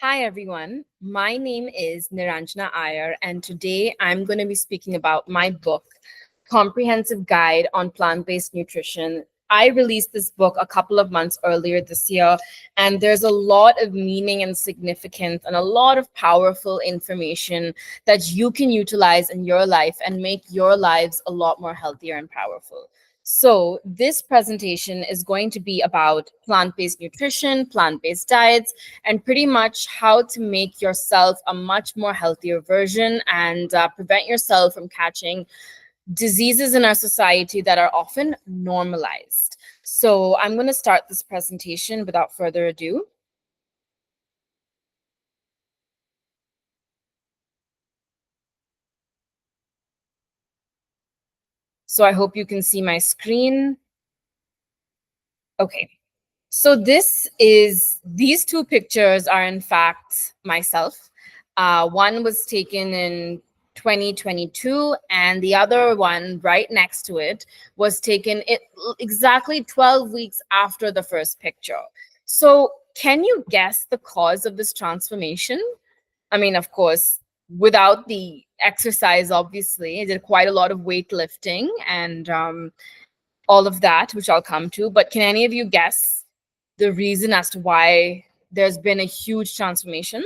Hi, everyone. My name is Niranjana Iyer, and today I'm going to be speaking about my book, Comprehensive Guide on Plant-Based Nutrition. I released this book a couple of months earlier this year, and there's a lot of meaning and significance and a lot of powerful information that you can utilize in your life and make your lives a lot more healthier and powerful. So, this presentation is going to be about plant based nutrition, plant based diets, and pretty much how to make yourself a much more healthier version and prevent yourself from catching diseases in our society that are often normalized. So I'm going to start this presentation without further ado. So I hope you can see my screen. Okay. So these two pictures are in fact myself. One was taken in 2022, and the other one right next to it was taken exactly 12 weeks after the first picture. So can you guess the cause of this transformation? I mean, of course, without the exercise, obviously, I did quite a lot of weightlifting and all of that, which I'll come to. But can any of you guess the reason as to why there's been a huge transformation?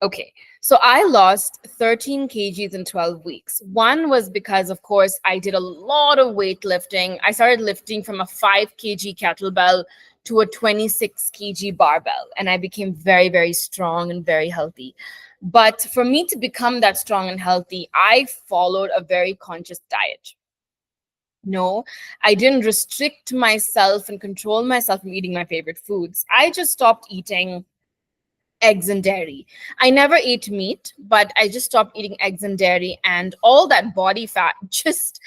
Okay, so I lost 13 kgs in 12 weeks. One was because, of course, I did a lot of weightlifting. I started lifting from a 5 kg kettlebell to a 26 kg barbell, and I became very, very strong and very healthy. But for me to become that strong and healthy, I followed a very conscious diet. No, I didn't restrict myself and control myself from eating my favorite foods. I just stopped eating eggs and dairy. I never ate meat, but I just stopped eating eggs and dairy, and all that body fat just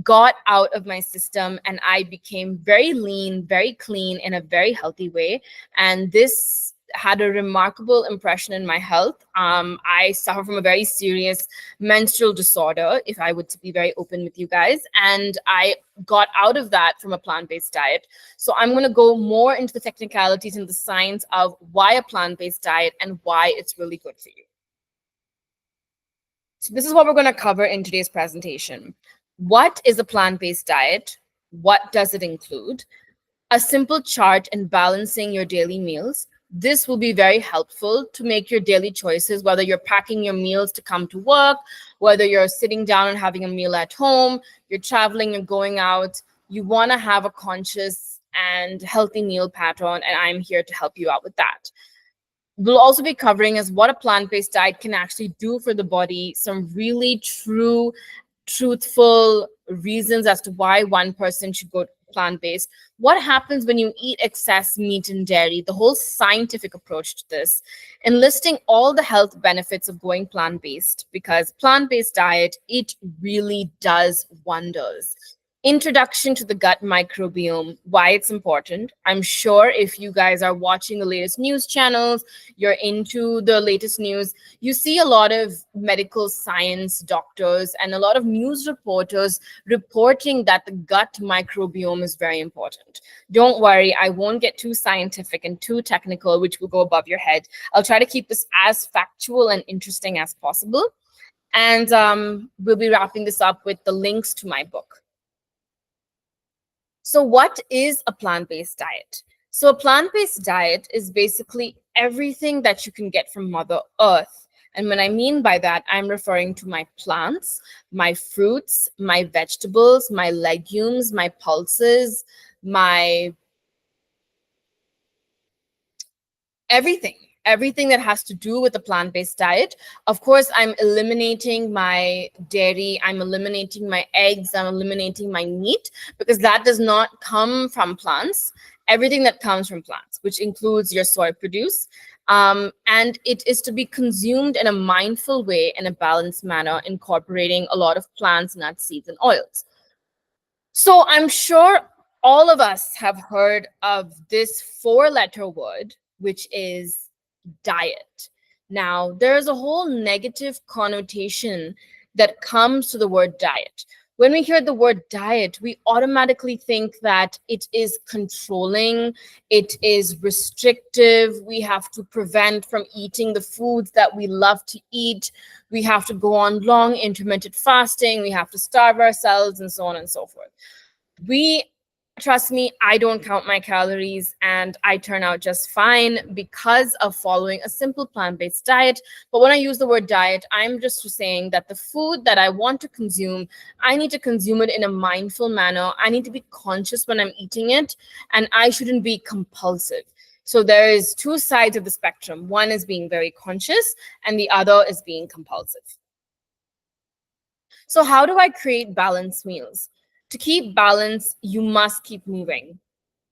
got out of my system, and I became very lean, very clean in a very healthy way. And this had a remarkable impression in my health. I suffer from a very serious menstrual disorder, if I would to be very open with you guys. And I got out of that from a plant-based diet. So I'm going to go more into the technicalities and the science of why a plant-based diet and why it's really good for you. So this is what we're going to cover in today's presentation. What is a plant-based diet? What does it include? A simple chart and balancing your daily meals. This will be very helpful to make your daily choices, whether you're packing your meals to come to work, whether you're sitting down and having a meal at home, you're traveling and going out. You want to have a conscious and healthy meal pattern, and I'm here to help you out with that. We'll also be covering is what a plant-based diet can actually do for the body, some really truthful reasons as to why one person should go plant-based, what happens when you eat excess meat and dairy, the whole scientific approach to this, enlisting all the health benefits of going plant-based, because plant-based diet, it really does wonders. Introduction to the gut microbiome, why it's important. I'm sure if you guys are watching the latest news channels, you're into the latest news, you see a lot of medical science doctors and a lot of news reporters reporting that the gut microbiome is very important. Don't worry, I won't get too scientific and too technical, which will go above your head. I'll try to keep this as factual and interesting as possible. And we'll be wrapping this up with the links to my book. So what is a plant-based diet? So a plant-based diet is basically everything that you can get from Mother Earth. And when I mean by that, I'm referring to my plants, my fruits, my vegetables, my legumes, my pulses, my everything that has to do with a plant-based diet. Of course, I'm eliminating my dairy, I'm eliminating my eggs, I'm eliminating my meat, because that does not come from plants. Everything that comes from plants, which includes your soy produce, and it is to be consumed in a mindful way, in a balanced manner, incorporating a lot of plants, nuts, seeds, and oils. So I'm sure all of us have heard of this four-letter word, which is diet. Now, there's a whole negative connotation that comes to the word diet. When we hear the word diet, we automatically think that it is controlling, it is restrictive. We have to prevent from eating the foods that we love to eat. We have to go on long intermittent fasting. We have to starve ourselves and so on and so forth. We Trust me, I don't count my calories and I turn out just fine because of following a simple plant-based diet. But when I use the word diet, I'm just saying that the food that I want to consume, I need to consume it in a mindful manner. I need to be conscious when I'm eating it, and I shouldn't be compulsive. So there is two sides of the spectrum. One is being very conscious and the other is being compulsive. So how do I create balanced meals? To keep balance, you must keep moving,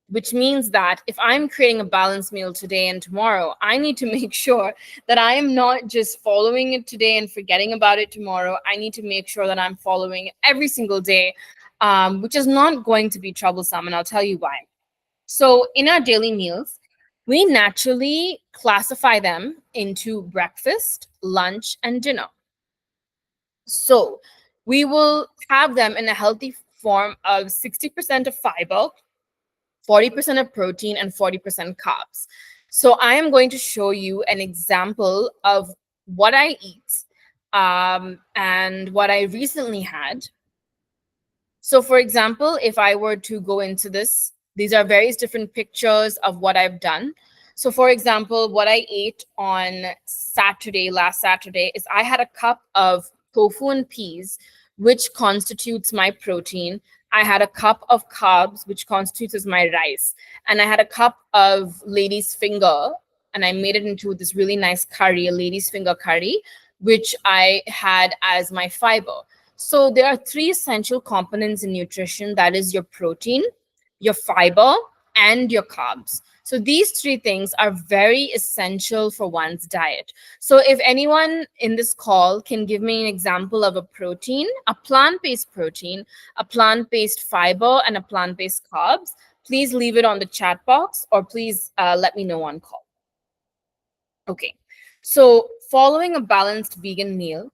which means that if I'm creating a balanced meal today and tomorrow, I need to make sure that I am not just following it today and forgetting about it tomorrow. I need to make sure that I'm following it every single day, which is not going to be troublesome. And I'll tell you why. So in our daily meals, we naturally classify them into breakfast, lunch, and dinner. So we will have them in a healthy form of 60% of fiber, 40% of protein, and 40% carbs. So I am going to show you an example of what I eat and what I recently had. So for example, if I were to go into this, these are various different pictures of what I've done. So for example, what I ate on last Saturday, is I had a cup of tofu and peas, which constitutes my protein. I had a cup of carbs, which constitutes as my rice. And I had a cup of lady's finger, and I made it into this really nice curry, a lady's finger curry, which I had as my fiber. So there are three essential components in nutrition. That is your protein, your fiber, and your carbs. So these three things are very essential for one's diet. So if anyone in this call can give me an example of a protein, a plant-based protein, a plant-based fiber, and a plant-based carbs, please leave it on the chat box, or please let me know on call. Okay, so following a balanced vegan meal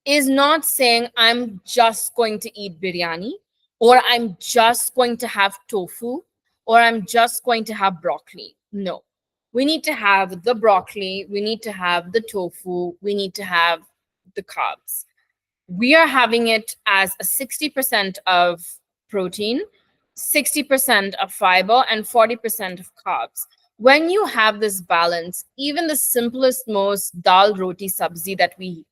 is not saying I'm just going to eat biryani, or I'm just going to have tofu, or I'm just going to have broccoli. No, we need to have the broccoli, we need to have the tofu, we need to have the carbs. We are having it as a 60% of protein, 60% of fiber, and 40% of carbs. When you have this balance, even the simplest, most dal roti sabzi that we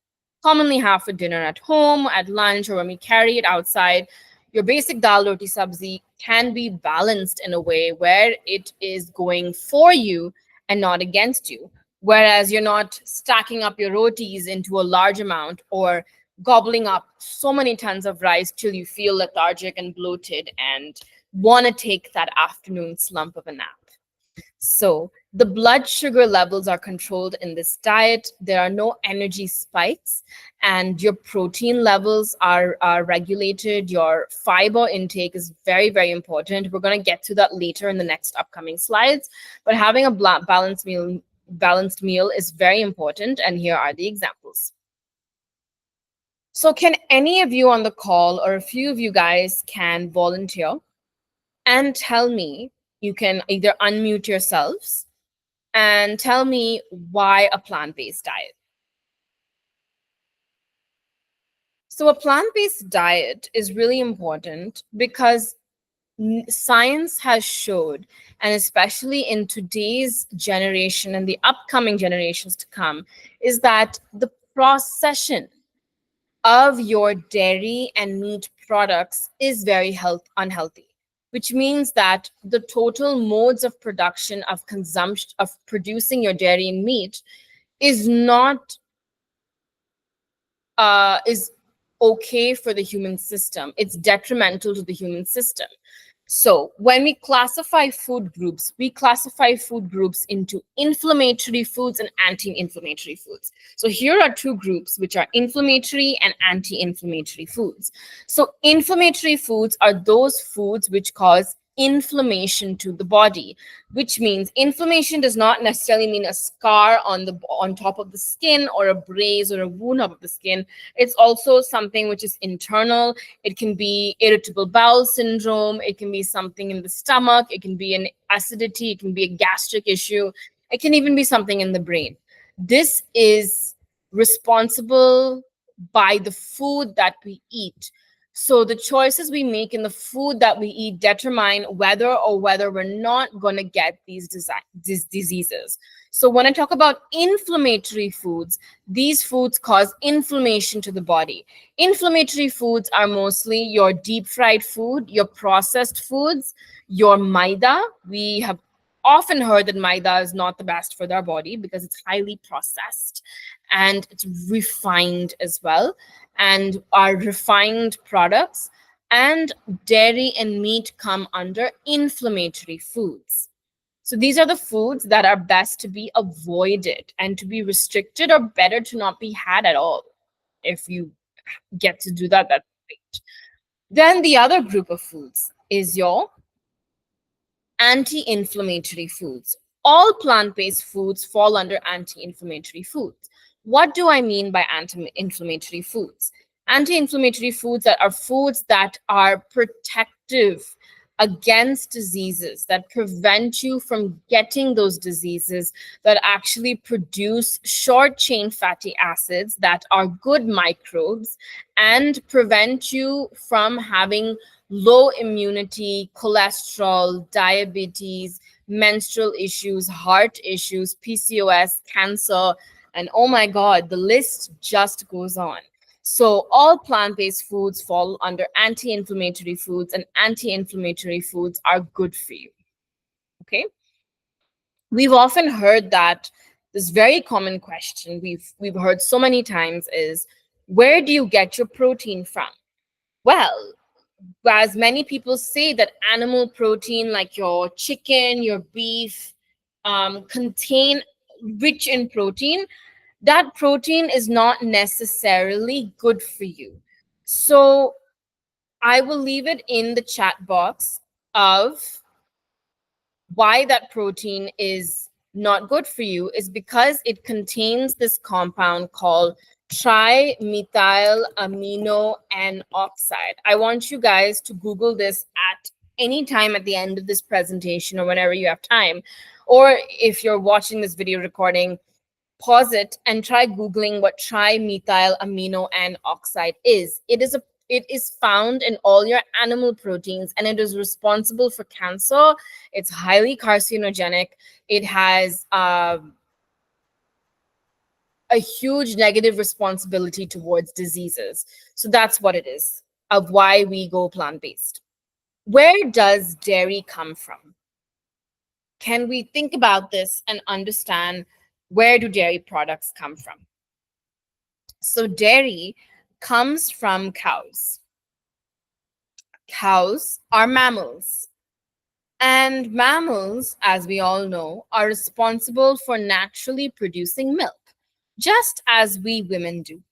commonly have for dinner at home, at lunch, or when we carry it outside, your basic dal roti sabzi can be balanced in a way where it is going for you and not against you. Whereas you're not stacking up your rotis into a large amount or gobbling up so many tons of rice till you feel lethargic and bloated and want to take that afternoon slump of a nap. So the blood sugar levels are controlled in this diet. There are no energy spikes, and your protein levels are regulated. Your fiber intake is very, very important. We're going to get to that later in the next upcoming slides. But having a balanced meal is very important, and here are the examples. So can any of you on the call, or a few of you guys, can volunteer and tell me? You can either unmute yourselves and tell me why a plant-based diet. So a plant-based diet is really important because science has showed, and especially in today's generation and the upcoming generations to come, is that the procession of your dairy and meat products is very unhealthy, which means that the total modes of production of consumption of producing your dairy and meat is not is okay for the human system. It's detrimental to the human system. So when we classify food groups, we classify food groups into inflammatory foods and anti-inflammatory foods. So here are two groups, which are inflammatory and anti-inflammatory foods. So inflammatory foods are those foods which cause inflammation to the body, which means inflammation does not necessarily mean a scar on top of the skin or a brace or a wound up of the skin. It's also something which is internal. It can be irritable bowel syndrome, it can be something in the stomach, it can be an acidity, it can be a gastric issue, it can even be something in the brain. This is responsible by the food that we eat. So the choices we make in the food that we eat determine whether we're not going to get these diseases. So when I talk about inflammatory foods, these foods cause inflammation to the body. Inflammatory foods are mostly your deep fried food, your processed foods, your maida. We have often heard that maida is not the best for their body because it's highly processed and it's refined as well. And our refined products and dairy and meat come under inflammatory foods. So these are the foods that are best to be avoided and to be restricted, or better to not be had at all. If you get to do that, that's great. Then the other group of foods is your anti-inflammatory foods. All plant-based foods fall under anti-inflammatory foods. What do I mean by anti-inflammatory foods? Anti-inflammatory foods are foods that are protective against diseases, that prevent you from getting those diseases, that actually produce short chain fatty acids that are good microbes and prevent you from having low immunity, cholesterol, diabetes, menstrual issues, heart issues, PCOS, cancer, and oh my God, the list just goes on. So all plant-based foods fall under anti-inflammatory foods, and anti-inflammatory foods are good for you. Okay? We've often heard that this very common question we've heard so many times is, where do you get your protein from? Well, as many people say that animal protein like your chicken, your beef, contain rich in protein, that protein is not necessarily good for you. So I will leave it in the chat box of why that protein is not good for you is because it contains this compound called trimethyl amino N oxide. I want you guys to Google this at any time at the end of this presentation or whenever you have time. Or if you're watching this video recording, pause it and try Googling what trimethyl amino N oxide is. It is found in all your animal proteins, and it is responsible for cancer. It's highly carcinogenic. It has a huge negative responsibility towards diseases. So that's what it is, of why we go plant-based. Where does dairy come from? Can we think about this and understand where do dairy products come from? So dairy comes from cows. Cows are mammals. And mammals, as we all know, are responsible for naturally producing milk, just as we women do.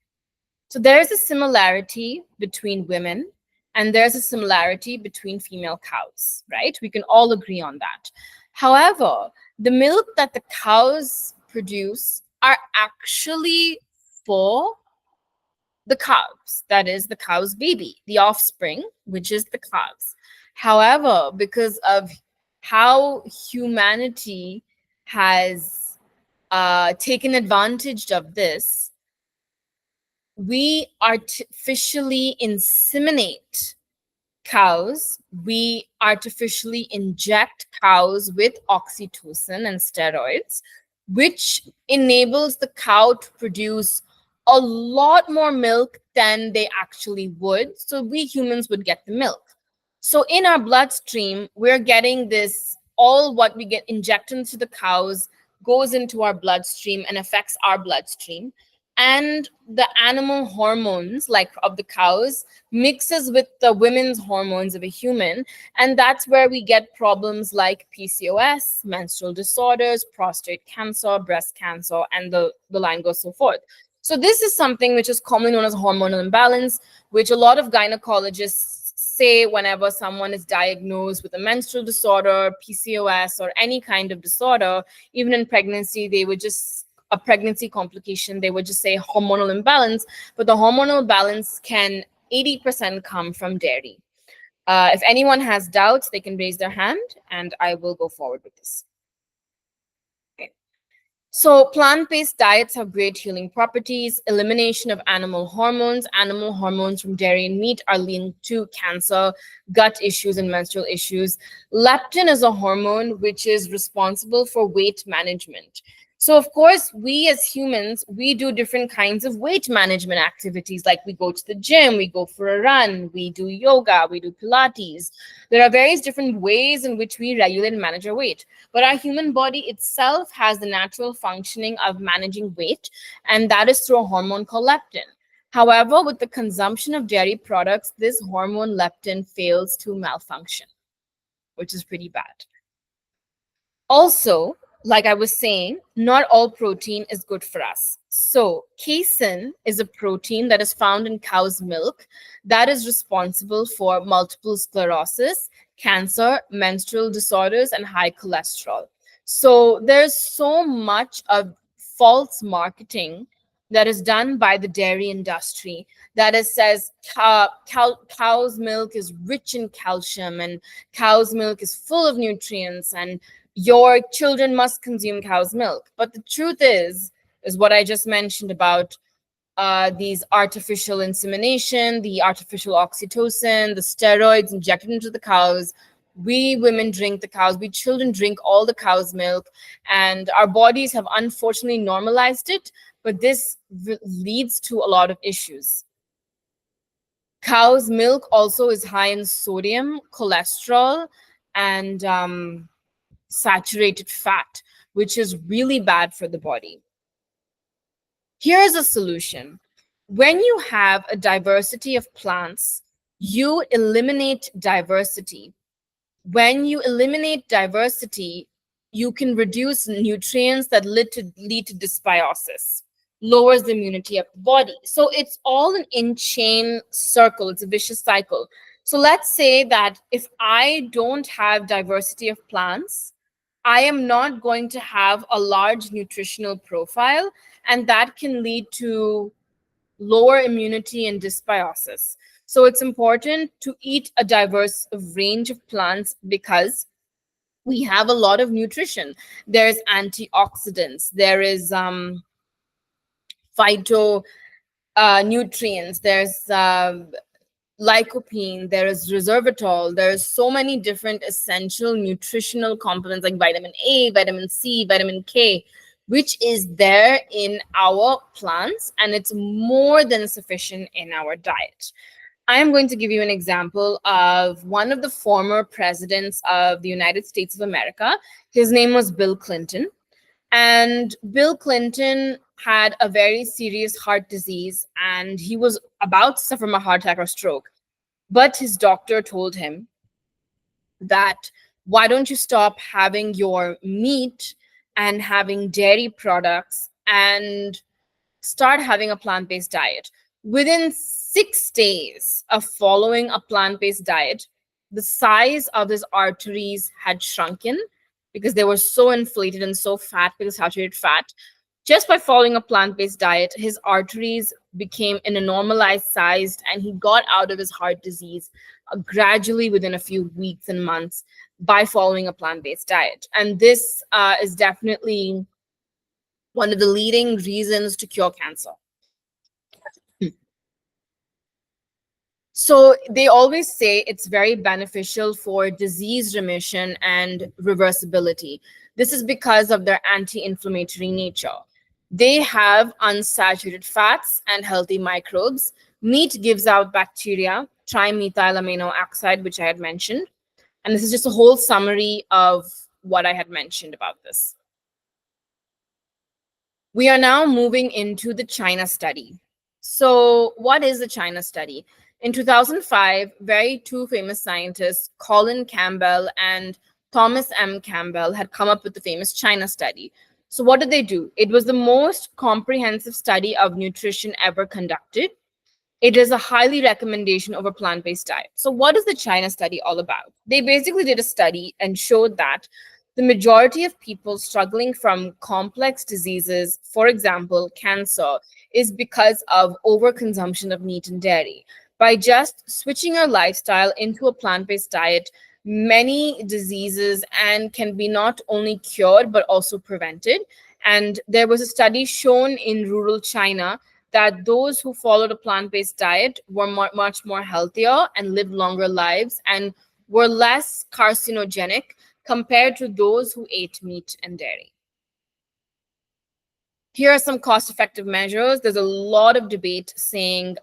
So there's a similarity between women and there's a similarity between female cows, right? We can all agree on that. However, the milk that the cows produce are actually for the calves, that is the cow's baby, the offspring, which is the calves. However, because of how humanity has taken advantage of this, we artificially inseminate cows. We artificially inject cows with oxytocin and steroids, which enables the cow to produce a lot more milk than they actually would. So we humans would get the milk. So in our bloodstream, we're getting this, all what we get injected into the cows goes into our bloodstream and affects our bloodstream. And the animal hormones, like of the cows, mixes with the women's hormones of a human. And that's where we get problems like PCOS, menstrual disorders, prostate cancer, breast cancer, and the line goes so forth. So this is something which is commonly known as hormonal imbalance, which a lot of gynecologists say whenever someone is diagnosed with a menstrual disorder, PCOS, or any kind of disorder, even in pregnancy, they would just a pregnancy complication, they would just say hormonal imbalance, but the hormonal balance can 80% come from dairy. If anyone has doubts, they can raise their hand and I will go forward with this. Okay. So plant-based diets have great healing properties. Elimination of animal hormones. Animal hormones from dairy and meat are linked to cancer, gut issues, and menstrual issues. Leptin is a hormone which is responsible for weight management. So of course, we as humans, we do different kinds of weight management activities, like we go to the gym, we go for a run, we do yoga, we do Pilates. There are various different ways in which we regulate and manage our weight. But our human body itself has the natural functioning of managing weight, and that is through a hormone called leptin. However, with the consumption of dairy products, this hormone leptin fails to malfunction, which is pretty bad. Also, like I was saying, not all protein is good for us. So casein is a protein that is found in cow's milk that is responsible for multiple sclerosis, cancer, menstrual disorders, and high cholesterol. So there's so much of false marketing that is done by the dairy industry that it says cow's milk is rich in calcium and cow's milk is full of nutrients and your children must consume cow's milk. But the truth is what I just mentioned about these artificial insemination, the artificial oxytocin, the steroids injected into the cows. We women drink the cows, we children drink all the cow's milk, and our bodies have unfortunately normalized it, but this leads to a lot of issues. Cow's milk also is high in sodium, cholesterol, and saturated fat, which is really bad for the body. Here's a solution. When you have a diversity of plants, you eliminate diversity. When you eliminate diversity, you can reduce nutrients that lead to dysbiosis, lowers the immunity of the body. So it's all an in-chain circle. It's a vicious cycle. So let's say that if I don't have diversity of plants, I am not going to have a large nutritional profile, and that can lead to lower immunity and dysbiosis. So it's important to eat a diverse range of plants because we have a lot of nutrition. There's antioxidants, there is phyto nutrients, there's lycopene, there is resveratrol, there's so many different essential nutritional components like vitamin A, vitamin C, vitamin K, which is there in our plants, and it's more than sufficient in our diet. I am going to give you an example of one of the former presidents of the United States of America. His name was Bill Clinton. And Bill Clinton had a very serious heart disease, and he was about to suffer from a heart attack or stroke. But his doctor told him that, why don't you stop having your meat and having dairy products and start having a plant-based diet? Within 6 days of following a plant-based diet, the size of his arteries had shrunken because they were so inflated and so fat because saturated fat. Just by following a plant-based diet, his arteries became in a normalized size, and he got out of his heart disease gradually within a few weeks and months by following a plant-based diet. And this is definitely one of the leading reasons to cure cancer. So they always say it's very beneficial for disease remission and reversibility. This is because of their anti-inflammatory nature. They have unsaturated fats and healthy microbes. Meat gives out bacteria, trimethyl amino oxide, which I had mentioned. And this is just a whole summary of what I had mentioned about this. We are now moving into the China study. So what is the China study? In 2005, two famous scientists, Colin Campbell and Thomas M. Campbell, had come up with the famous China study. So what did they do? It was the most comprehensive study of nutrition ever conducted. It is a highly recommendation over plant-based diet. So what is the China study all about? They basically did a study and showed that the majority of people struggling from complex diseases, for example, cancer, is because of overconsumption of meat and dairy. By just switching our lifestyle into a plant-based diet, many diseases and can be not only cured but also prevented. And there was a study shown in rural China that those who followed a plant-based diet were much more healthier and lived longer lives and were less carcinogenic compared to those who ate meat and dairy. Here are some cost-effective measures. There's a lot of debate saying,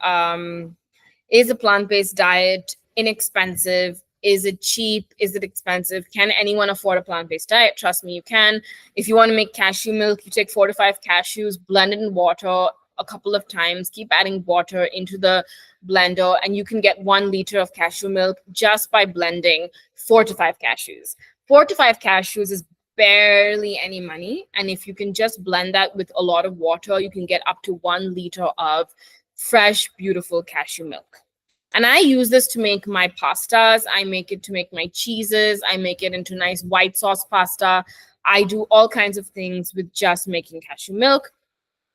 is a plant-based diet inexpensive? Is it cheap? Is it expensive? Can anyone afford a plant-based diet? Trust me, you can. If you want to make cashew milk, you take 4 to 5 cashews, blend it in water a couple of times, keep adding water into the blender, and you can get 1 liter of cashew milk just by blending 4 to 5 cashews. 4 to 5 cashews is barely any money. And if you can just blend that with a lot of water, you can get up to 1 liter of fresh, beautiful cashew milk. And I use this to make my pastas. I make it to make my cheeses. I make it into nice white sauce pasta. I do all kinds of things with just making cashew milk.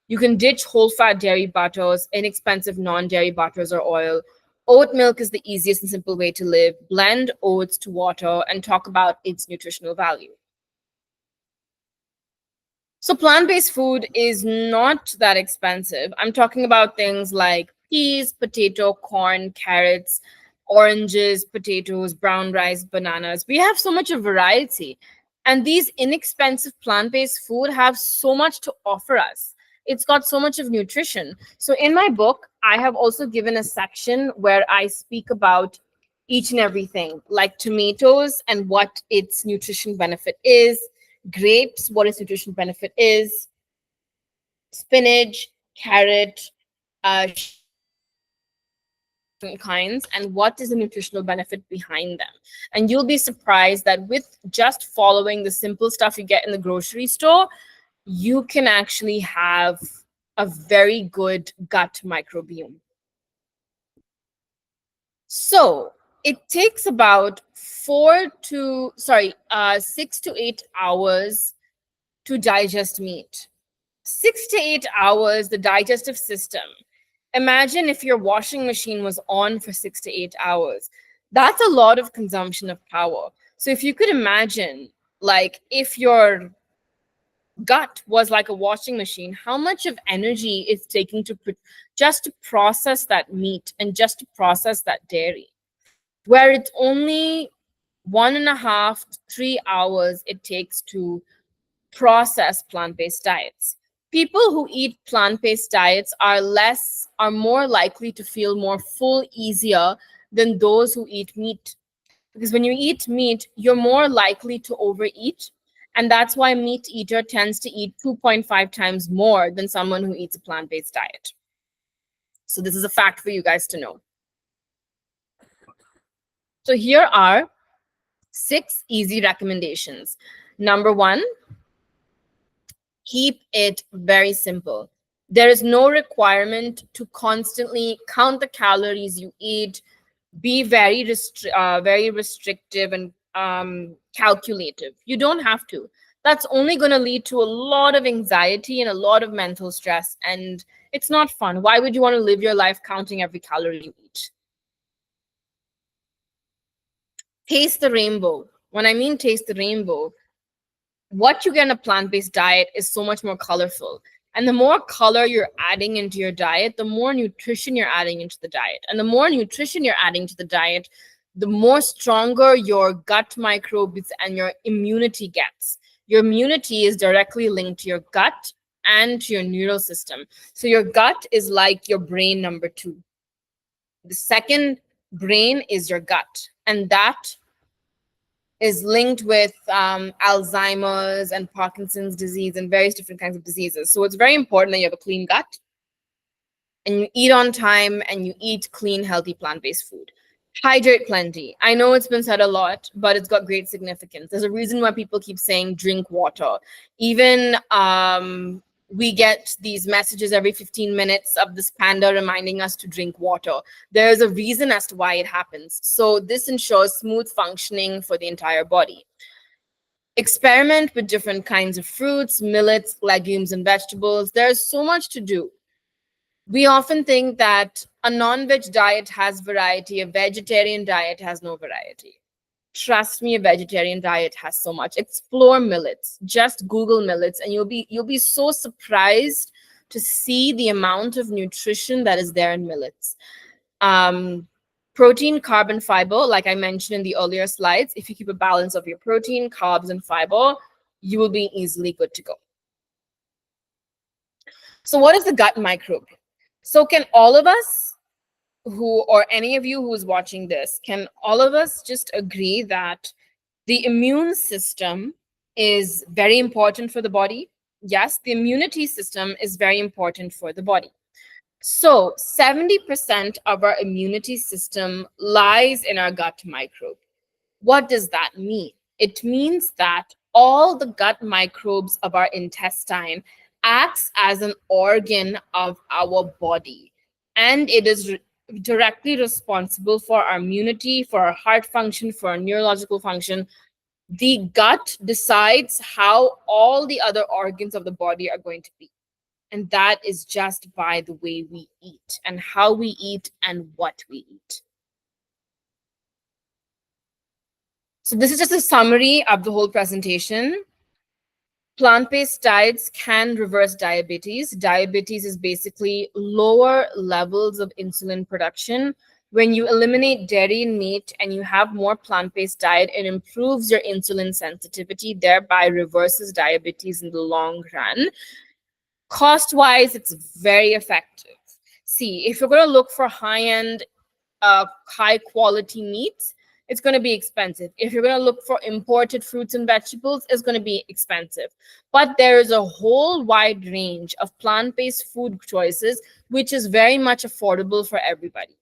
You can ditch whole fat dairy butters, inexpensive non-dairy butters or oil. Oat milk is the easiest and simple way to live. Blend oats to water and talk about its nutritional value. So plant-based food is not that expensive. I'm talking about things like peas, potato, corn, carrots, oranges, potatoes, brown rice, bananas. We have so much of variety. And these inexpensive plant-based food have so much to offer us. It's got so much of nutrition. So in my book, I have also given a section where I speak about each and everything, like tomatoes and what its nutrition benefit is, grapes, what its nutrition benefit is, spinach, carrot, kinds, and what is the nutritional benefit behind them. And you'll be surprised that with just following the simple stuff you get in the grocery store, you can actually have a very good gut microbiome. So it takes about 6 to 8 hours to digest meat. 6 to 8 hours, the digestive system. Imagine if your washing machine was on for 6 to 8 hours. That's a lot of consumption of power. So if you could imagine, like, if your gut was like a washing machine, how much of energy is taking just to process that meat and just to process that dairy, where it's only 1.5 to 3 hours it takes to process plant-based diets. People who eat plant-based diets are more likely to feel more full easier than those who eat meat. Because when you eat meat, you're more likely to overeat. And that's why meat eater tends to eat 2.5 times more than someone who eats a plant-based diet. So this is a fact for you guys to know. So here are 6 easy recommendations. Number 1, keep it very simple. There is no requirement to constantly count the calories you eat, be very restrictive and calculative. You don't have to. That's only going to lead to a lot of anxiety and a lot of mental stress, and it's not fun. Why would you want to live your life counting every calorie you eat? Taste the rainbow. When I mean taste the rainbow, what you get in a plant-based diet is so much more colorful. And the more color you're adding into your diet, the more nutrition you're adding into the diet. And the more nutrition you're adding to the diet, the more stronger your gut microbes and your immunity gets. Your immunity is directly linked to your gut and to your neural system. So your gut is like your brain number 2. The second brain is your gut. And that is linked with Alzheimer's and Parkinson's disease and various different kinds of diseases. So it's very important that you have a clean gut and you eat on time and you eat clean, healthy, plant-based food. Hydrate plenty. I know it's been said a lot, but it's got great significance. There's a reason why people keep saying drink water. Even We get these messages every 15 minutes of this panda reminding us to drink water. There's a reason as to why it happens. So this ensures smooth functioning for the entire body. Experiment with different kinds of fruits, millets, legumes, and vegetables. There's so much to do. We often think that a non-veg diet has variety, a vegetarian diet has no variety. Trust me, a vegetarian diet has so much. Explore millets. Just Google millets, and you'll be so surprised to see the amount of nutrition that is there in millets. Protein, carb, and fiber, like I mentioned in the earlier slides, if you keep a balance of your protein, carbs, and fiber, you will be easily good to go. So what is the gut microbe? So can all of us or any of you who is watching this, can all of us just agree that the immune system is very important for the body? Yes, the immunity system is very important for the body. So 70% of our immunity system lies in our gut microbe. What does that mean? It means that all the gut microbes of our intestine acts as an organ of our body, and it is directly responsible for our immunity, for our heart function, for our neurological function. The gut decides how all the other organs of the body are going to be. And that is just by the way we eat and how we eat and what we eat. So this is just a summary of the whole presentation. Plant-based diets can reverse diabetes. Diabetes is basically lower levels of insulin production. When you eliminate dairy and meat and you have more plant-based diet, it improves your insulin sensitivity, thereby reverses diabetes in the long run. Cost-wise, it's very effective. See, if you're going to look for high-end, high-quality meats, it's going to be expensive. If you're going to look for imported fruits and vegetables, it's going to be expensive. But there is a whole wide range of plant-based food choices, which is very much affordable for everybody.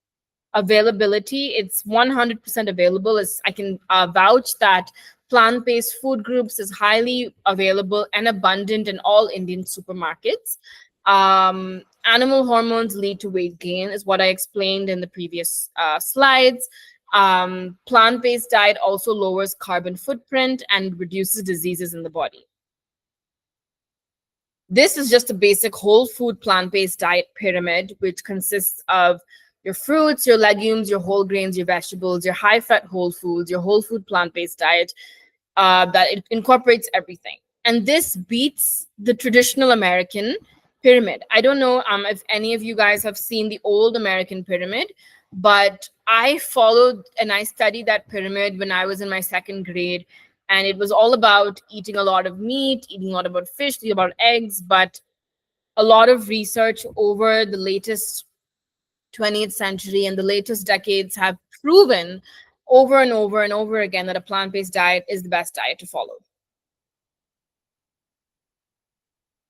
Availability, it's 100% available. I can vouch that plant-based food groups is highly available and abundant in all Indian supermarkets. Animal hormones lead to weight gain, is what I explained in the previous slides. Plant-based diet also lowers carbon footprint and reduces diseases in the body. This is just a basic whole food plant-based diet pyramid, which consists of your fruits, your legumes, your whole grains, your vegetables, your high-fat whole foods, your whole food plant-based diet that it incorporates everything. And this beats the traditional American pyramid. I don't know if any of you guys have seen the old American pyramid, but I followed and I studied that pyramid when I was in my second grade. And it was all about eating a lot of meat, eating a lot about fish, eating about eggs. But a lot of research over the latest 20th century and the latest decades have proven over and over and over again that a plant-based diet is the best diet to follow.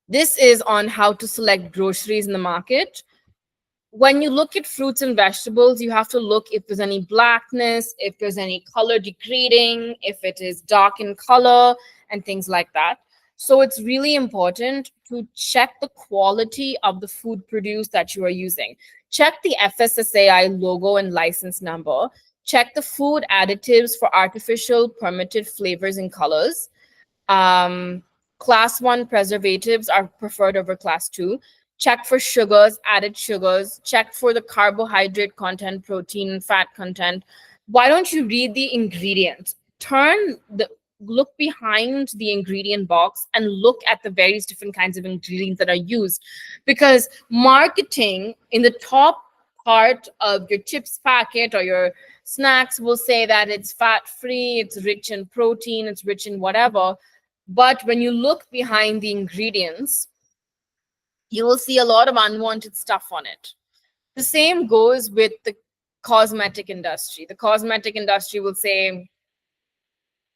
This is on how to select groceries in the market. When you look at fruits and vegetables, you have to look if there's any blackness, if there's any color degrading, if it is dark in color, and things like that. So it's really important to check the quality of the food produce that you are using. Check the FSSAI logo and license number. Check the food additives for artificial permitted flavors and colors. Class 1 preservatives are preferred over class 2. Check for sugars, added sugars. Check for the carbohydrate content, protein, and fat content. Why don't you read the ingredients? Look behind the ingredient box and look at the various different kinds of ingredients that are used. Because marketing in the top part of your chips packet or your snacks will say that it's fat-free, it's rich in protein, it's rich in whatever. But when you look behind the ingredients, you will see a lot of unwanted stuff on it. The same goes with the cosmetic industry. The cosmetic industry will say,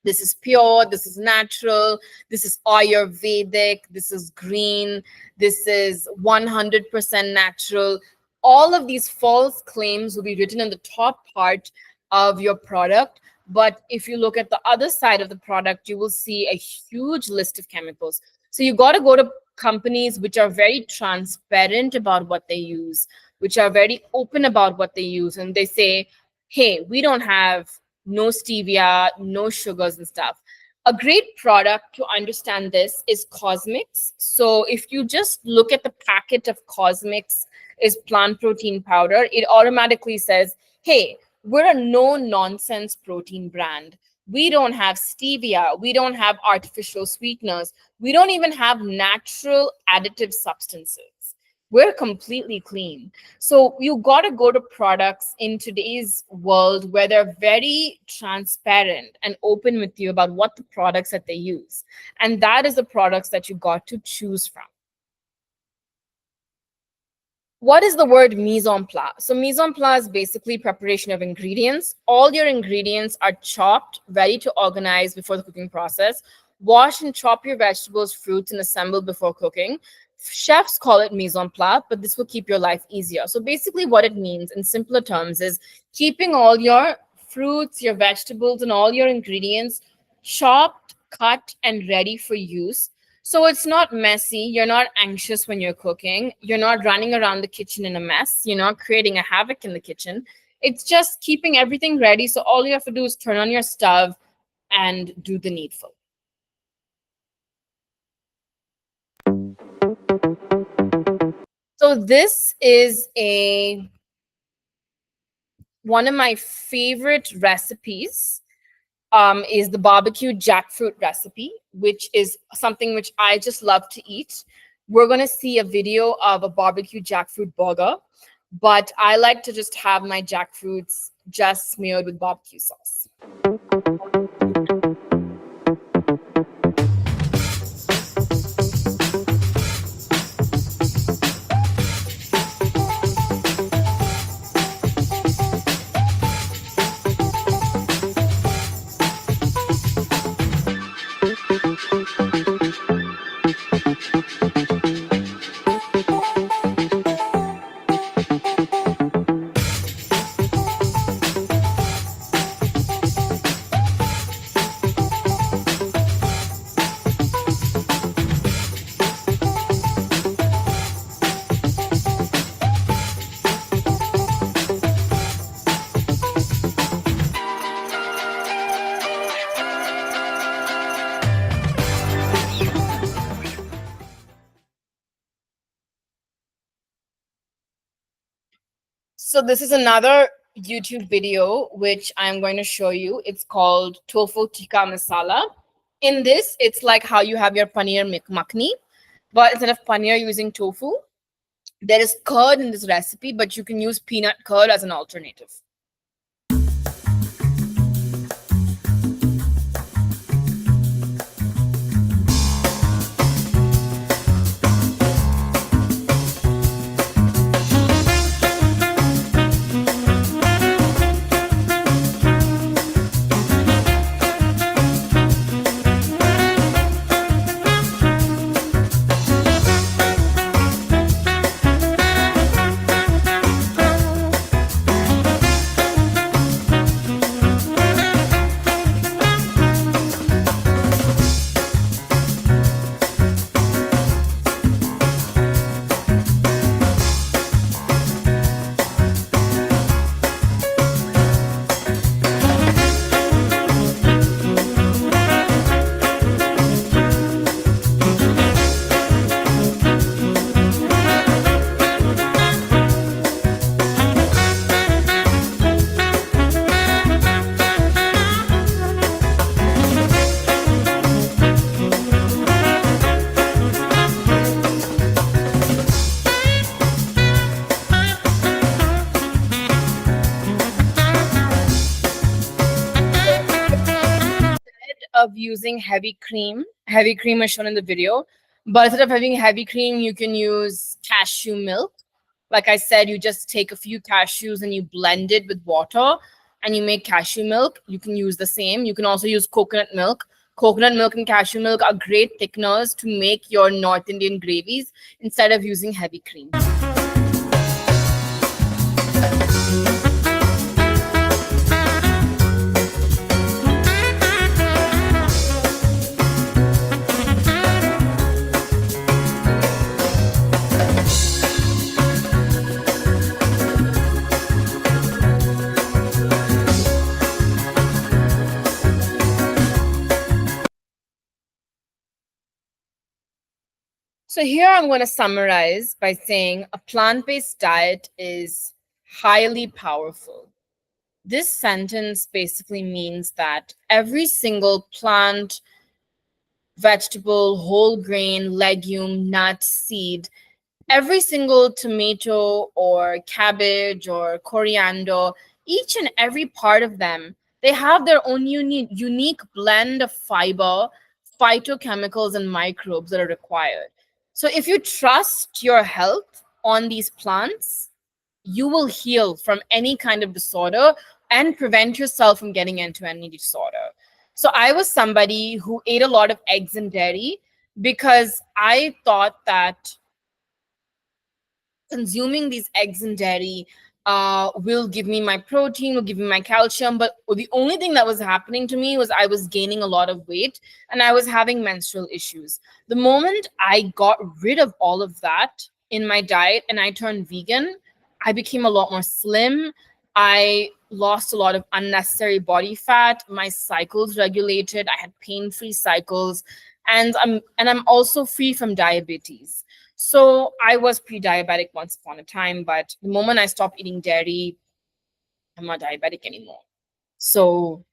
this is pure, this is natural, this is Ayurvedic, this is green, this is 100% natural. All of these false claims will be written in the top part of your product. But if you look at the other side of the product, you will see a huge list of chemicals. So you got to go to companies which are very transparent about what they use, which are very open about what they use, and they say, hey, we don't have no stevia, no sugars and stuff. A great product to understand this is Cosmix. So if you just look at the packet of Cosmix is plant protein powder, it automatically says, hey, we're a no nonsense protein brand. We don't have stevia. We don't have artificial sweeteners. We don't even have natural additive substances. We're completely clean. So you got to go to products in today's world where they're very transparent and open with you about what the products that they use. And that is the products that you got to choose from. What is the word mise en place? So mise en place is basically preparation of ingredients. All your ingredients are chopped, ready to organize before the cooking process. Wash and chop your vegetables, fruits, and assemble before cooking. Chefs call it mise en place, but this will keep your life easier. So basically what it means in simpler terms is keeping all your fruits, your vegetables, and all your ingredients chopped, cut, and ready for use. So it's not messy. You're not anxious when you're cooking. You're not running around the kitchen in a mess. You're not creating a havoc in the kitchen. It's just keeping everything ready. So all you have to do is turn on your stove and do the needful. So this is one of my favorite recipes. Is the barbecue jackfruit recipe, which is something which I just love to eat. We're going to see a video of a barbecue jackfruit burger, but I like to just have my jackfruits just smeared with barbecue sauce. So this is another YouTube video which I'm going to show you. It's called Tofu Tikka Masala. In this, it's like how you have your paneer makhni, but instead of paneer using tofu, there is curd in this recipe, but you can use peanut curd as an alternative. Of using heavy cream is shown in the video, but instead of having heavy cream, you can use cashew milk. Like I said, you just take a few cashews and you blend it with water and you make cashew milk. You can use the same. You can also use coconut milk. Coconut milk and cashew milk are great thickeners to make your North Indian gravies instead of using heavy cream. So here I'm going to summarize by saying a plant-based diet is highly powerful. This sentence basically means that every single plant, vegetable, whole grain, legume, nut, seed, every single tomato or cabbage or coriander, each and every part of them, they have their own unique blend of fiber, phytochemicals, and microbes that are required. So if you trust your health on these plants, you will heal from any kind of disorder and prevent yourself from getting into any disorder. So I was somebody who ate a lot of eggs and dairy because I thought that consuming these eggs and dairy will give me my protein, will give me my calcium. But the only thing that was happening to me was I was gaining a lot of weight and I was having menstrual issues. The moment I got rid of all of that in my diet and I turned vegan, I became a lot more slim. I lost a lot of unnecessary body fat. My cycles regulated. I had pain-free cycles, and I'm also free from diabetes. So I was pre-diabetic once upon a time, but the moment I stopped eating dairy, I'm not diabetic anymore. So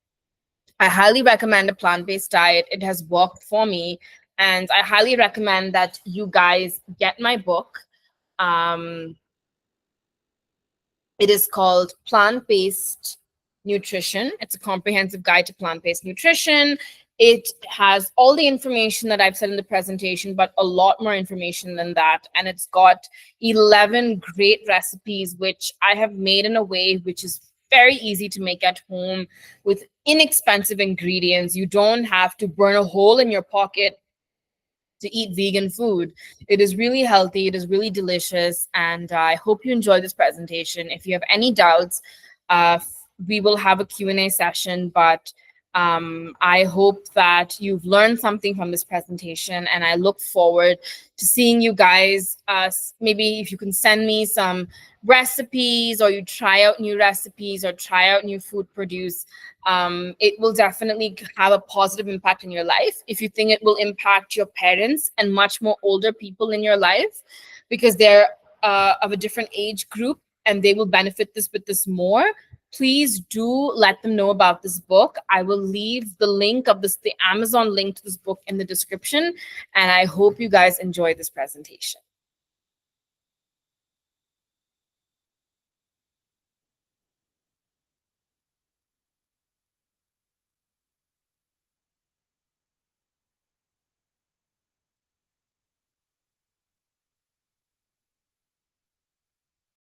I highly recommend a plant-based diet. It has worked for me, and I highly recommend that you guys get my book. Um, It is called Plant-Based Nutrition. It's a comprehensive guide to plant-based nutrition. It has all the information that I've said in the presentation, but a lot more information than that. And it's got 11 great recipes, which I have made in a way which is very easy to make at home with inexpensive ingredients. You don't have to burn a hole in your pocket to eat vegan food. It is really healthy. It is really delicious. And I hope you enjoy this presentation. If you have any doubts, we will have a Q&A session, but I hope that you've learned something from this presentation, and I look forward to seeing you guys. Maybe if you can send me some recipes, or you try out new recipes, or try out new food produce. It will definitely have a positive impact in your life. If you think it will impact your parents and much more older people in your life, because they're of a different age group and they will benefit with this more, please do let them know about this book. I will leave the link of the Amazon link to this book in the description, and I hope you guys enjoy this presentation.